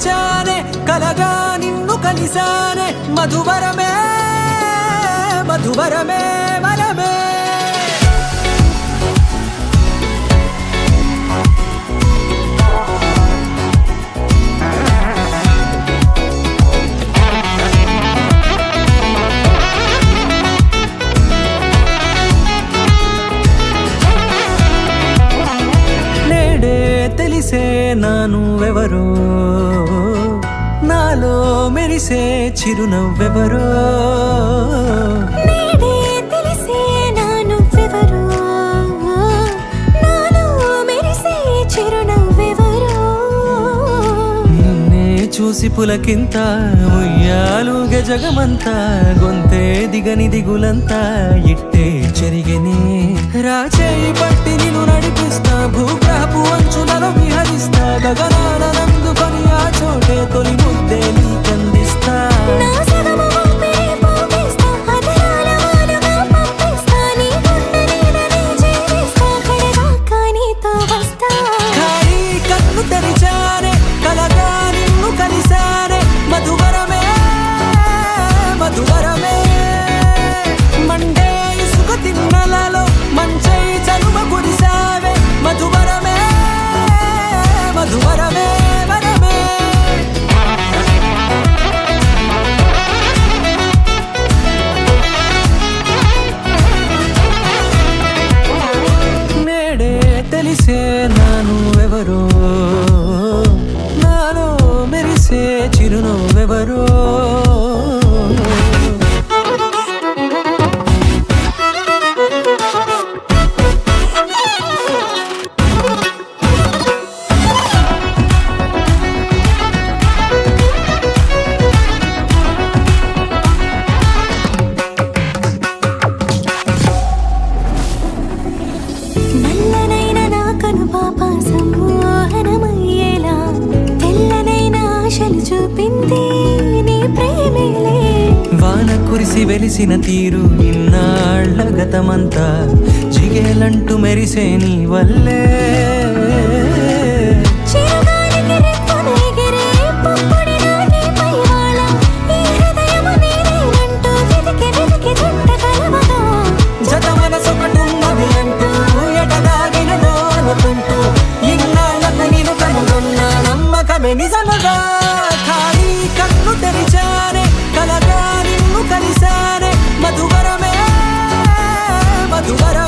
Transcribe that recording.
తెరిచానే కలగా నిన్ను కలిసానే మధువరమే మధువరమే వరమే తెలిసే నానువెవరో నాలో మెరిసే చిరునవ్వెవరో నేడే తెలిసే నానువెవరో నాలో మెరిసే చిరునవ్వెవరో నిన్నే చూసి పులకింత ఉయ్యాలుగే జగమంతా గొంతే దిగని దిగులంతా ఇట్టే చెరిగెనే రాచేయి పట్టి నిన్ను నడిపిస్తా భూగ్రహపు అంచులలో విహరిస్తా గగనాల నందుకొని ఆ చోటే తొలి ముద్దే నీకందిస్తా నా సగము ఊపిరి పోగిస్తా అదరాల వాలుగా పంపిస్తా నీ గుండె నీడనే చేరిస్తా కడదాకా నీతో వస్తా ఖాళీ కన్ను తెరిచానే కలగా నిన్ను కలిసానే మధువరమే మధువరమే మండే ఇసుక తిన్నలలో మంచై చలువ కురిసావే మధువరమే మధువరమే వరమే నేడే తెలిసే నానువెవరో నాలో మెరిసే చిరునవ్వెవరో నల్లనైన నా కనుపాప సమ్మోహనమయ్యేలా తెల్లనైన ఆశలు చూపింది నీ ప్రేమేలే వాన కురిసి వెలిసిన తీరు ఇన్నాళ్ల గతమంతా జిగేలంటూ మెరిసే నీ వల్లే చిరుగాలికి రెప్పను ఎగిరే పుప్పొడిగా నీపై వాళ ఈ హృదయము నీదేనంటూ వెతికి వెతికి జంట కలవగా జత మనసొకటున్నది అంటూ ఎటదాగినదో అనుకుంటూ ఇన్నాళ్లకు నేను కనుగొన్న నమ్మకమే నిజముగా ఖాళీ కన్ను తెరిచానే కలగా నిన్ను కలిసానే మధువరమే మధువరమే